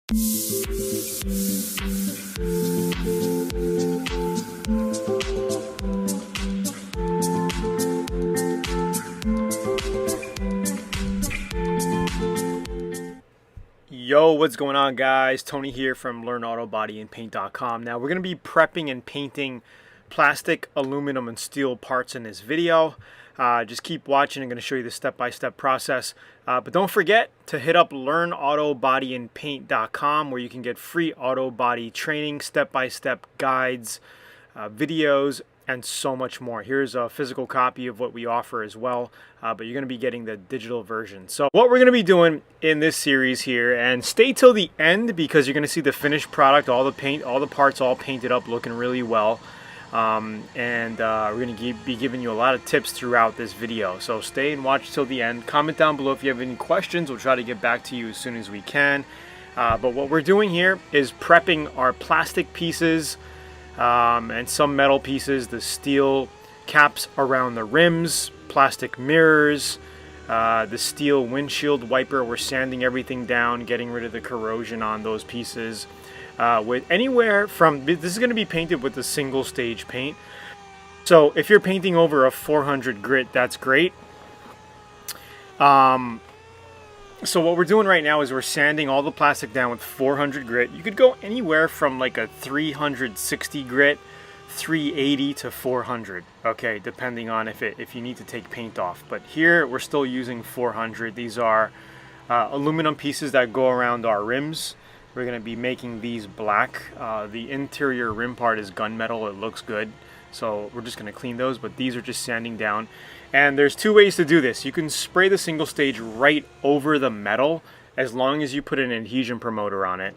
Yo, what's going on, guys? Tony here from learnautobodyandpaint.com. Now we're going to be prepping and painting plastic, aluminum, and steel parts in this video. Just keep watching. I'm going to show you the step-by-step process. But don't forget to hit up learnautobodyandpaint.com where you can get free auto body training, step-by-step guides, videos, and so much more. Here's a physical copy of what we offer as well, but you're going to be getting the digital version. So what we're going to be doing in this series here, and stay till the end because you're going to see the finished product, all the paint, all the parts all painted up, looking really well. We're going to be giving you a lot of tips throughout this video. So stay and watch till the end. Comment down below if you have any questions. We'll try to get back to you as soon as we can. But what we're doing here is prepping our plastic pieces, and some metal pieces, the steel caps around the rims, plastic mirrors, the steel windshield wiper. We're sanding everything down, getting rid of the corrosion on those pieces. With anywhere from, this is going to be painted with a single stage paint. So if you're painting over a 400 grit, that's great. So what we're doing right now is we're sanding all the plastic down with 400 grit. You could go anywhere from like a 360 grit, 380 to 400, okay, depending on if you need to take paint off. But here we're still using 400. These are aluminum pieces that go around our rims. We're going to be making these black. The interior rim part is gunmetal. It looks good. So we're just going to clean those, but these are just sanding down. And there's two ways to do this. You can spray the single stage right over the metal as long as you put an adhesion promoter on it.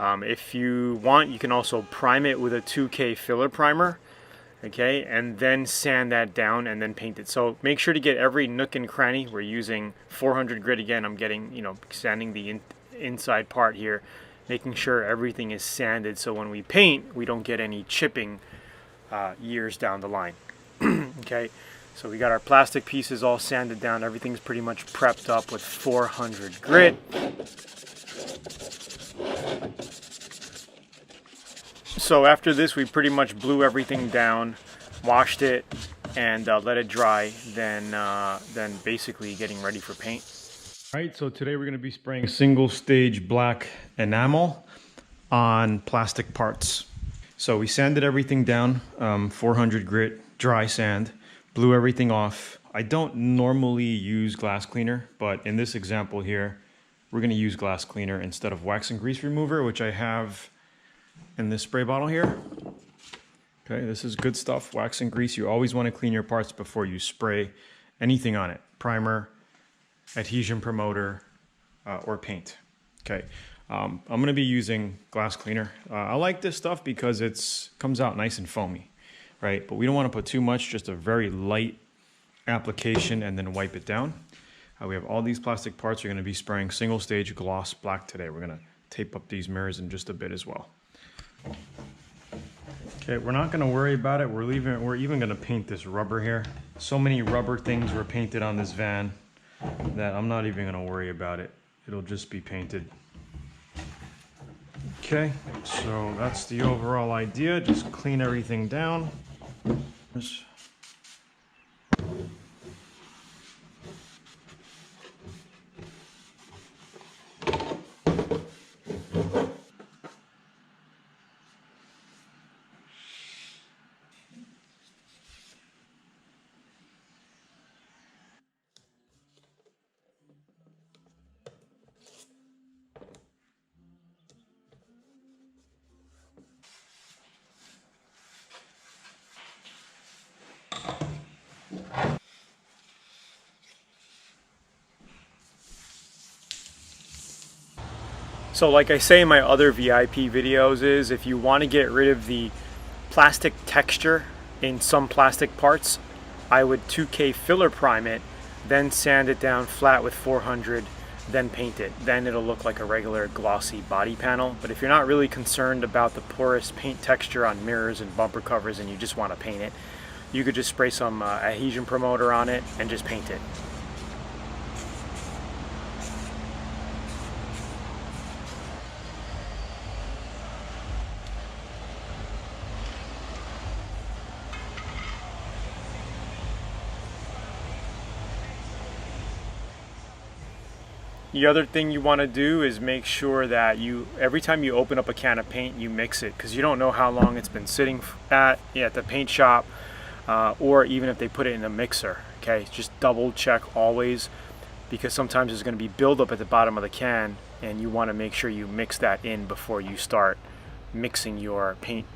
If you want, you can also prime it with a 2K filler primer, okay, and then sand that down and then paint it. So make sure to get every nook and cranny. We're using 400 grit again. I'm getting, sanding the inside part here, making sure everything is sanded so when we paint, we don't get any chipping years down the line. Okay. So we got our plastic pieces all sanded down. Everything's pretty much prepped up with 400 grit. So after this, we pretty much blew everything down, washed it, and let it dry. Then basically getting ready for paint. All right, so today we're going to be spraying single stage black enamel on plastic parts. So we sanded everything down, 400 grit, dry sand. Blew everything off. I don't normally use glass cleaner, but in this example here, we're going to use glass cleaner instead of wax and grease remover, which I have in this spray bottle here. Okay, this is good stuff. Wax and grease. You always want to clean your parts before you spray anything on it. Primer, adhesion promoter, or paint. Okay, I'm going to be using glass cleaner. I like this stuff because it comes out nice and foamy. Right, but we don't want to put too much, just a very light application and then wipe it down. We have all these plastic parts. We're going to be spraying single stage gloss black today. We're going to tape up these mirrors in just a bit as well. Okay, we're not going to worry about it. We're even going to paint this rubber here. So many rubber things were painted on this van that I'm not even going to worry about it. It'll just be painted. Okay, so that's the overall idea. Just clean everything down. So like I say in my other VIP videos is if you want to get rid of the plastic texture in some plastic parts, I would 2K filler prime it, then sand it down flat with 400, then paint it. Then it'll look like a regular glossy body panel. But if you're not really concerned about the porous paint texture on mirrors and bumper covers and you just want to paint it, you could just spray some adhesion promoter on it and just paint it. The other thing you want to do is make sure that every time you open up a can of paint, you mix it, because you don't know how long it's been sitting at the paint shop, or even if they put it in a mixer. Okay, just double check always, because sometimes there's going to be buildup at the bottom of the can, and you want to make sure you mix that in before you start mixing your paint.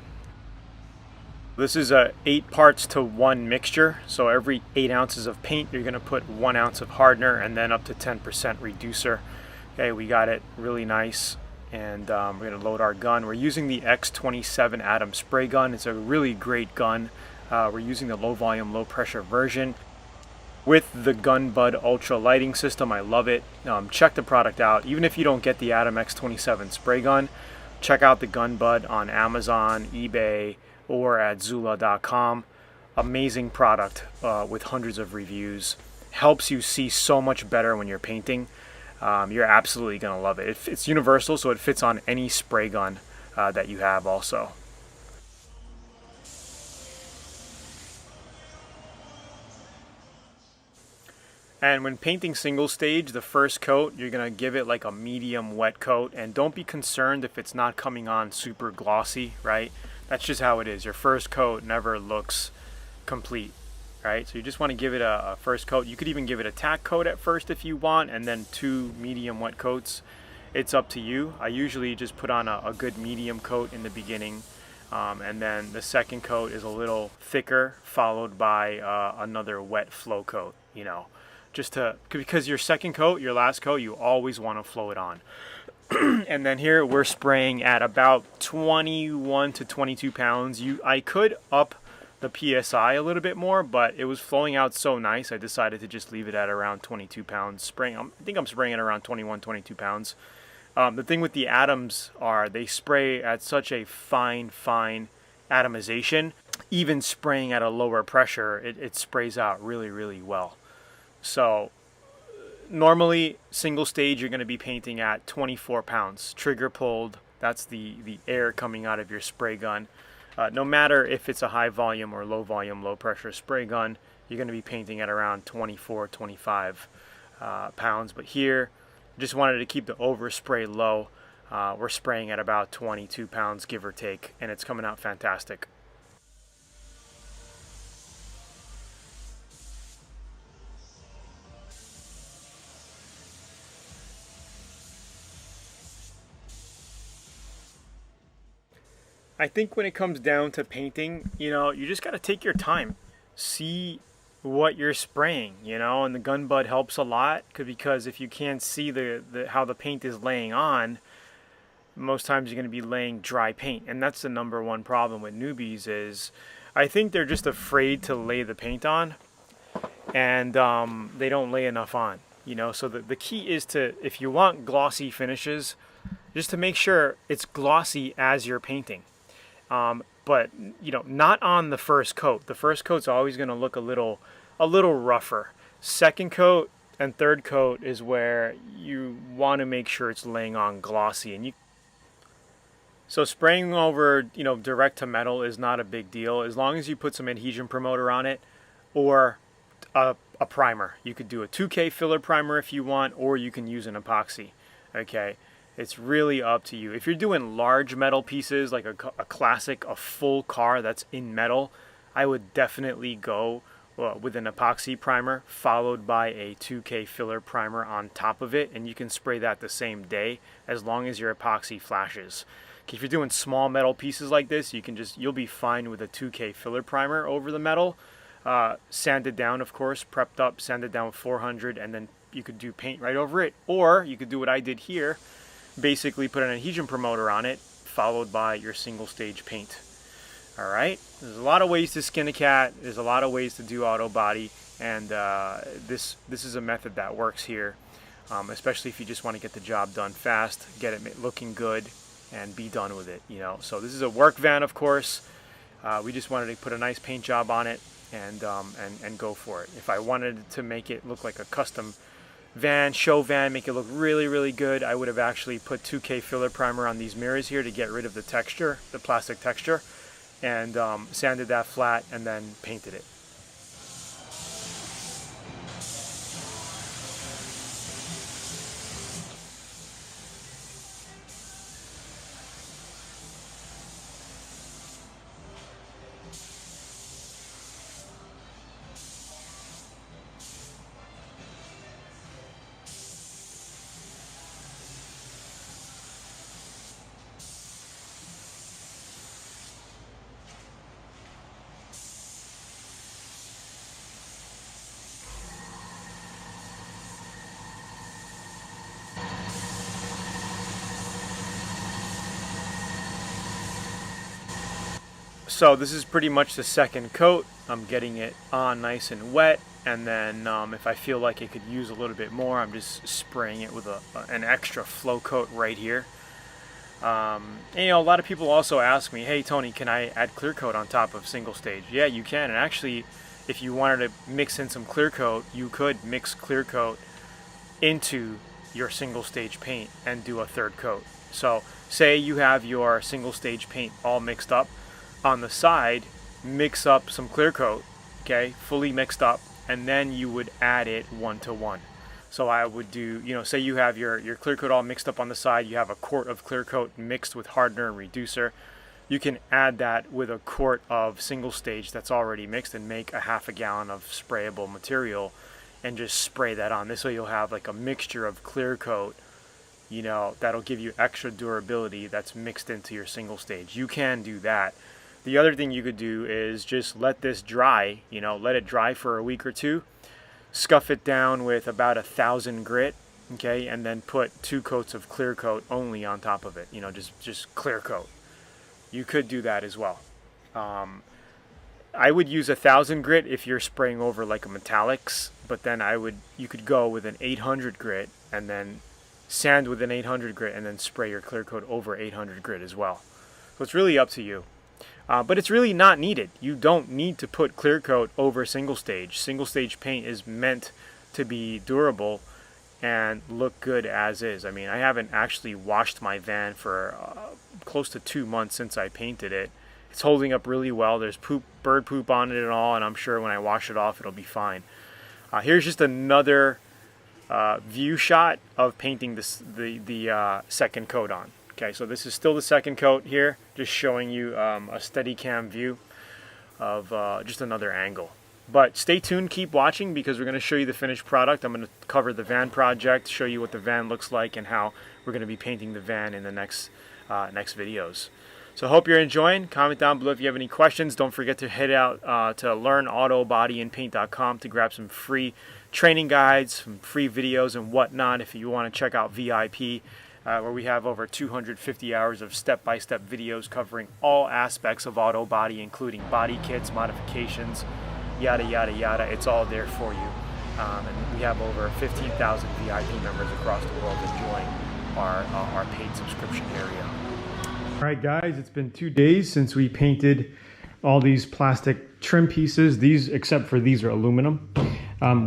This is a 8 parts to 1 mixture, so every 8 ounces of paint you're going to put 1 ounce of hardener and then up to 10% reducer. Okay, we got it really nice, and we're going to load our gun. We're using the X27 Atom spray gun. It's a really great gun. We're using the low volume, low pressure version with the Gun Bud Ultra lighting system. I love it. Check the product out. Even if you don't get the Atom X27 spray gun, check out the Gun Bud on Amazon, eBay, or at Zula.com. Amazing product with hundreds of reviews. Helps you see so much better when you're painting. You're absolutely going to love it. It's universal, so it fits on any spray gun that you have also. And when painting single stage, the first coat, you're going to give it like a medium wet coat, and don't be concerned if it's not coming on super glossy, right? That's just how it is. Your first coat never looks complete, right? So you just want to give it a first coat. You could even give it a tack coat at first if you want, and then 2 medium wet coats. It's up to you. I usually just put on a good medium coat in the beginning, and then the second coat is a little thicker, followed by another wet flow coat, because your second coat, your last coat, you always want to flow it on. And then here we're spraying at about 21 to 22 pounds. I could up the PSI a little bit more, but it was flowing out so nice, I decided to just leave it at around 22 pounds spraying. I think I'm spraying at around 21, 22 pounds. The thing with the atoms are they spray at such a fine atomization. Even spraying at a lower pressure, it sprays out really, really well. So normally, single stage, you're going to be painting at 24 pounds. Trigger pulled, that's the air coming out of your spray gun. No matter if it's a high volume or low volume, low pressure spray gun, you're going to be painting at around 24, 25 pounds. But here, just wanted to keep the overspray low. We're spraying at about 22 pounds, give or take, and it's coming out fantastic. I think when it comes down to painting, you just got to take your time. See what you're spraying, and the Gun Bud helps a lot, because if you can't see how the paint is laying on, most times you're going to be laying dry paint. And that's the number one problem with newbies is I think they're just afraid to lay the paint on, and they don't lay enough on. So the key is if you want glossy finishes, just to make sure it's glossy as you're painting. But not on the first coat. The first coat's always going to look a little rougher. Second coat and third coat is where you want to make sure it's laying on glossy. So spraying over, direct to metal is not a big deal as long as you put some adhesion promoter on it, or a primer. You could do a 2K filler primer if you want, or you can use an epoxy. Okay. It's really up to you. If you're doing large metal pieces, like a classic, a full car that's in metal, I would definitely go with an epoxy primer followed by a 2K filler primer on top of it, and you can spray that the same day as long as your epoxy flashes. If you're doing small metal pieces like this, you'll be fine with a 2K filler primer over the metal. Sand it down, of course, prepped up, sand it down with 400, and then you could do paint right over it. Or you could do what I did here. Basically put an adhesion promoter on it, followed by your single stage paint. All right, there's a lot of ways to skin a cat. There's a lot of ways to do auto body, and this is a method that works here, especially if you just want to get the job done fast, get it looking good, and be done with it. So this is a work van, of course. We just wanted to put a nice paint job on it and go for it. If I wanted to make it look like a custom show van, make it look really, really good, I would have actually put 2K filler primer on these mirrors here to get rid of the texture, the plastic texture, and sanded that flat and then painted it. So this is pretty much the second coat. I'm getting it on nice and wet, and then if I feel like it could use a little bit more, I'm just spraying it with an extra flow coat right here. And, you know, a lot of people also ask me, hey Tony, can I add clear coat on top of single stage? Yeah, you can. And actually, if you wanted to mix in some clear coat, you could mix clear coat into your single stage paint and do a third coat. So say you have your single stage paint all mixed up. On the side, mix up some clear coat, okay, fully mixed up, and then you would add it 1-to-1. So I would do, you know, say you have your clear coat all mixed up on the side, you have a quart of clear coat mixed with hardener and reducer. You can add that with a quart of single stage that's already mixed and make a half a gallon of sprayable material and just spray that on. This way you'll have like a mixture of clear coat, you know, that'll give you extra durability that's mixed into your single stage. You can do that. The other thing you could do is just let this dry, you know, let it dry for a week or two, scuff it down with about 1,000 grit, okay, and then put 2 coats of clear coat only on top of it, you know, just clear coat. You could do that as well. I would use 1,000 grit if you're spraying over like a metallics, but then you could go with an 800 grit and then sand with an 800 grit and then spray your clear coat over 800 grit as well. So it's really up to you. But it's really not needed. You don't need to put clear coat over single stage. Single stage paint is meant to be durable and look good as is. I mean, I haven't actually washed my van for close to 2 months since I painted it. It's holding up really well. There's bird poop on it and all, and I'm sure when I wash it off, it'll be fine. Here's just another view shot of painting the second coat on. Okay, so this is still the second coat here, just showing you a steady cam view of just another angle. But stay tuned, keep watching, because we're going to show you the finished product. I'm going to cover the van project, show you what the van looks like and how we're going to be painting the van in the next videos. So I hope you're enjoying. Comment down below if you have any questions. Don't forget to head out to learnautobodyandpaint.com to grab some free training guides, some free videos and whatnot if you want to check out VIP. Where we have over 250 hours of step-by-step videos covering all aspects of auto body, including body kits, modifications, yada, yada, yada. It's all there for you. And we have over 15,000 VIP members across the world enjoying our paid subscription area. All right, guys, it's been 2 days since we painted all these plastic trim pieces. These, except for these, are aluminum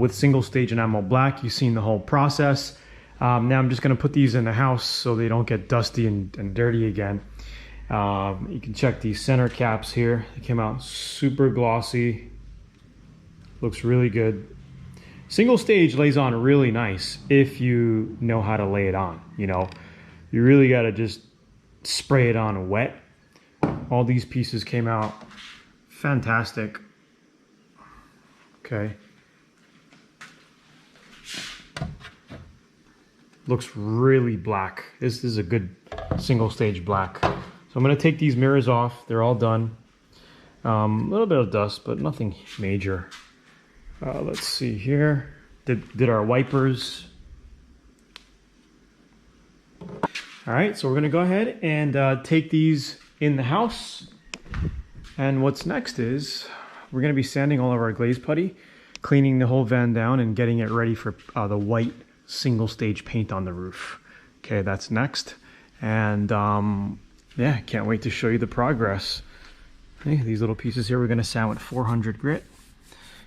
with single-stage enamel black. You've seen the whole process. Now I'm just going to put these in the house so they don't get dusty and dirty again. You can check these center caps here. They came out super glossy. Looks really good. Single stage lays on really nice if you know how to lay it on. You know, you really got to just spray it on wet. All these pieces came out fantastic. Okay. Looks really black. This is a good single stage black. So I'm going to take these mirrors off. They're all done. A little bit of dust, but nothing major. Let's see here. Did our wipers. All right, so we're going to go ahead and take these in the house. And what's next is we're going to be sanding all of our glaze putty, cleaning the whole van down and getting it ready for the white single stage paint on the roof. Okay, that's next. And yeah, can't wait to show you the progress. Okay, these little pieces here we're going to sand with 400 grit.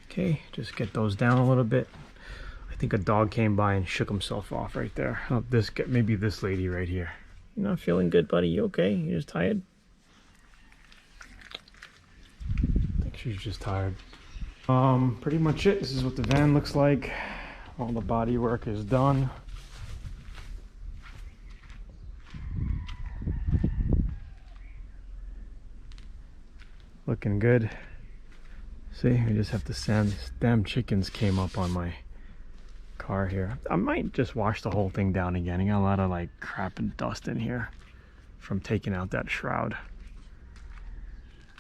Okay, just get those down a little bit. I think a dog came by and shook himself off right there. Oh, maybe this lady right here. You not feeling good, buddy? You okay? You just tired? I think she's just tired. Pretty much it. This is what the van looks like. All the body work is done. Looking good. See, we just have to sand. These damn chickens came up on my car here. I might just wash the whole thing down again. I got a lot of like crap and dust in here from taking out that shroud.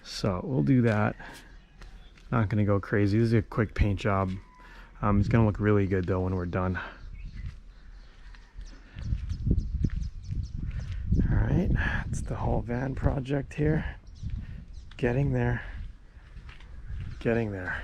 So we'll do that. Not gonna go crazy. This is a quick paint job. It's gonna look really good though when we're done. All right, that's the whole van project here. Getting there. Getting there.